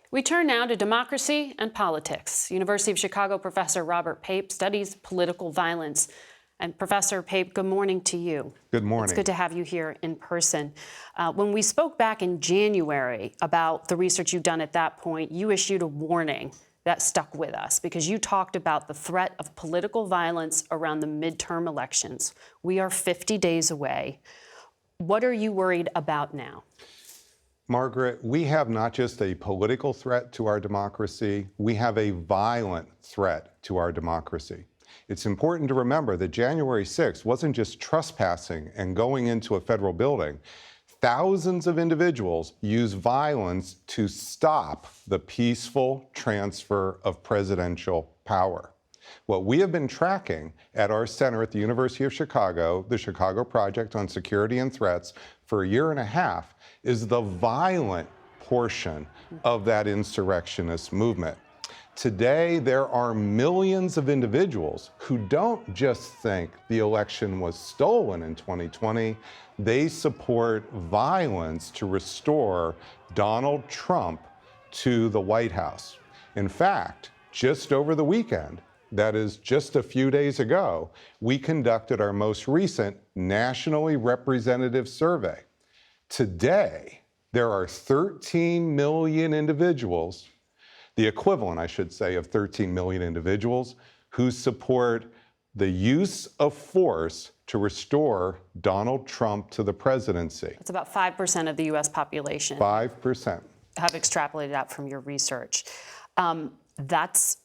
We turn now to democracy and politics. University of Chicago professor Robert Pape studies political violence. And Professor Pape, good morning to you. Good morning. It's good to have you here in person. When we spoke back in January about the research you've done at that point, you issued a warning that stuck with us because you talked about the threat of political violence around the midterm elections. We are 50 days away. What are you worried about now? Margaret, we have not just a political threat to our democracy, we have a violent threat to our democracy. It's important to remember that January 6th wasn't just trespassing and going into a federal building. Thousands of individuals used violence to stop the peaceful transfer of presidential power. What we have been tracking at our center at the University of Chicago, the Chicago Project on Security and Threats, for a year and a half, is the violent portion of that insurrectionist movement. Today, there are millions of individuals who don't just think the election was stolen in 2020, they support violence to restore Donald Trump to the White House. In fact, just over the weekend, that is just a few days ago, we conducted our most recent nationally representative survey. Today, there are 13 million individuals, the equivalent, I should say, of 13 million individuals who support the use of force to restore Donald Trump to the presidency. It's about 5% of the U.S. population. 5%. Have extrapolated out from your research. That's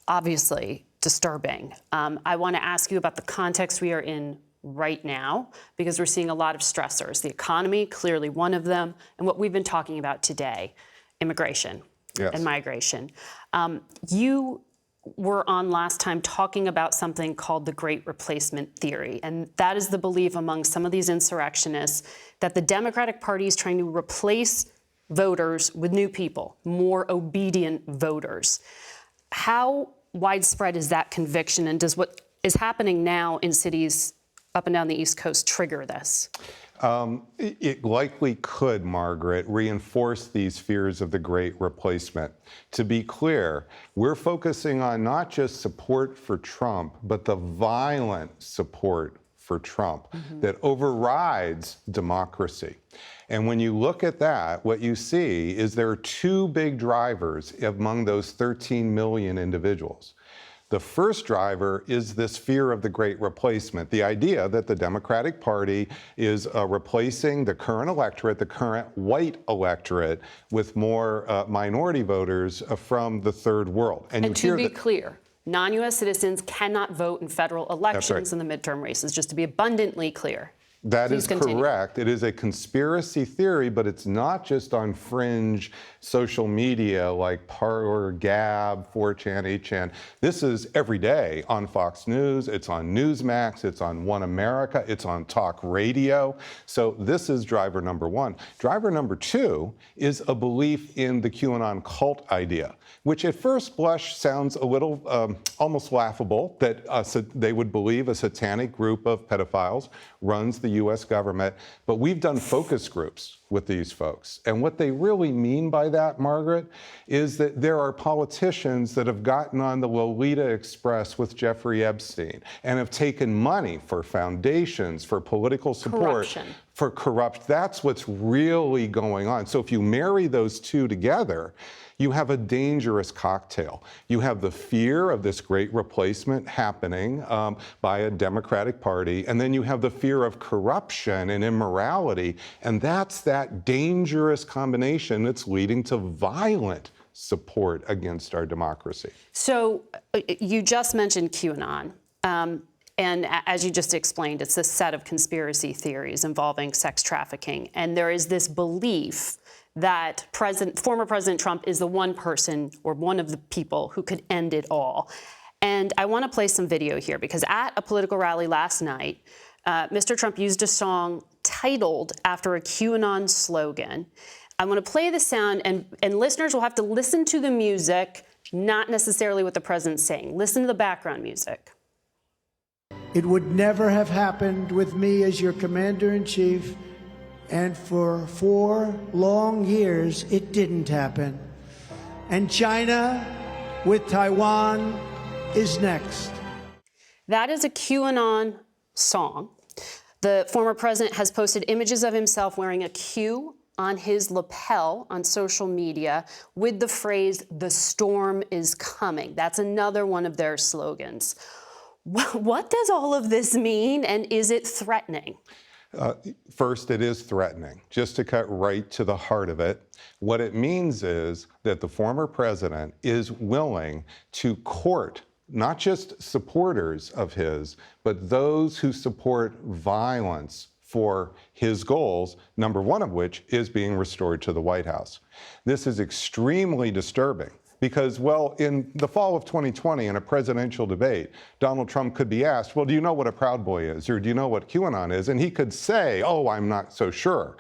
obviously disturbing. I want to ask you about the context we are in right now, because we're seeing a lot of stressors. The economy, clearly one of them, and what we've been talking about today, immigration. Yes. And migration. You were on last time talking about something called the Great Replacement Theory, and that is the belief among some of these insurrectionists that the Democratic Party is trying to replace voters with new people, more obedient voters. How widespread is that conviction, and does what is happening now in cities up and down the East Coast trigger this? It likely could, Margaret, reinforce these fears of the Great Replacement. To be clear, we're focusing on not just support for Trump, but the violent support for Trump that overrides democracy. And when you look at that, what you see is there are two big drivers among those 13 million individuals. The first driver is this fear of the Great Replacement, the idea that the Democratic Party is replacing the current electorate, the current white electorate, with more minority voters from the third world. And to be clear, non-U.S. citizens cannot vote in federal elections in the midterm races, just to be abundantly clear. That is correct. It is a conspiracy theory, but it's not just on fringe social media like Parler, Gab, 4chan, 8chan. This is every day on Fox News. It's on Newsmax. It's on One America. It's on talk radio. So this is driver number one. Driver number two is a belief in the QAnon cult idea, which at first blush sounds a little almost laughable, that they would believe a satanic group of pedophiles runs the U.S. government. But we've done focus groups with these folks. And what they really mean by that, Margaret, is that there are politicians that have gotten on the Lolita Express with Jeffrey Epstein and have taken money for foundations, for political support, for corruption. That's what's really going on. So if you marry those two together, you have a dangerous cocktail. You have the fear of this Great Replacement happening by a Democratic Party, and then you have the fear of corruption and immorality, and that's that dangerous combination that's leading to violent support against our democracy. So you just mentioned QAnon. And as you just explained, it's a set of conspiracy theories involving sex trafficking. And there is this belief that former President Trump is the one person or one of the people who could end it all. And I want to play some video here because at a political rally last night, Mr. Trump used a song titled after a QAnon slogan. I want to play the sound, and listeners will have to listen to the music, not necessarily what the president's saying. Listen to the background music. It would never have happened with me as your commander-in-chief, and for 4 long years, it didn't happen. And China, with Taiwan, is next. That is a QAnon song. The former president has posted images of himself wearing a Q on his lapel on social media with the phrase, "The storm is coming." That's another one of their slogans. What does all of this mean, and is it threatening? First, it is threatening. Just to cut right to the heart of it, what it means is that the former president is willing to court not just supporters of his, but those who support violence for his goals, number one of which is being restored to the White House. This is extremely disturbing because, well, in the fall of 2020, in a presidential debate, Donald Trump could be asked, well, do you know what a Proud Boy is? Or do you know what QAnon is? And he could say, oh, I'm not so sure.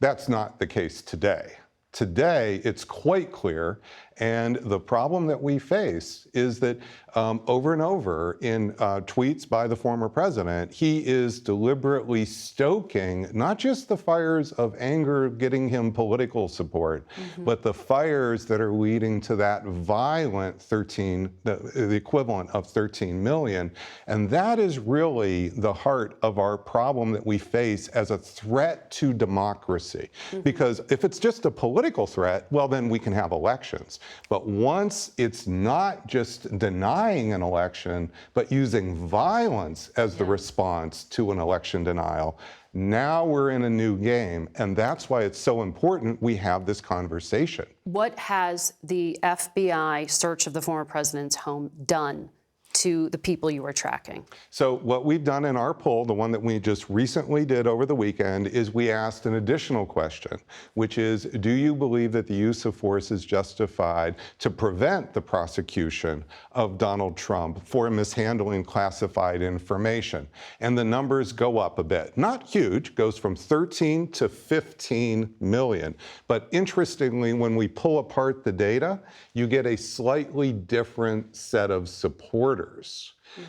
That's not the case today. Today, it's quite clear, and the problem that we face is that over and over in tweets by the former president, he is deliberately stoking not just the fires of anger getting him political support, but the fires that are leading to that violent the equivalent of 13 million. And that is really the heart of our problem that we face as a threat to democracy. Because if it's just a political threat, well, then we can have elections. But once it's not just denying an election, but using violence as the response to an election denial, now we're in a new game. And that's why it's so important we have this conversation. What has the FBI search of the former president's home done to the people you were tracking? So what we've done in our poll, the one that we just recently did over the weekend, is we asked an additional question, which is, do you believe that the use of force is justified to prevent the prosecution of Donald Trump for mishandling classified information? And the numbers go up a bit. Not huge, goes from 13 to 15 million. But interestingly, when we pull apart the data, you get a slightly different set of supporters.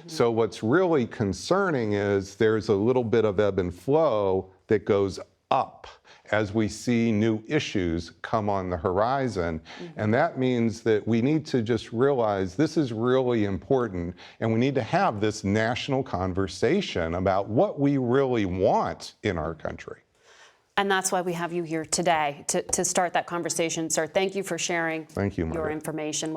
So what's really concerning is there's a little bit of ebb and flow that goes up as we see new issues come on the horizon. And that means that we need to just realize this is really important, and we need to have this national conversation about what we really want in our country. And that's why we have you here today to start that conversation. Sir, thank you for sharing Thank you, Margaret. your information.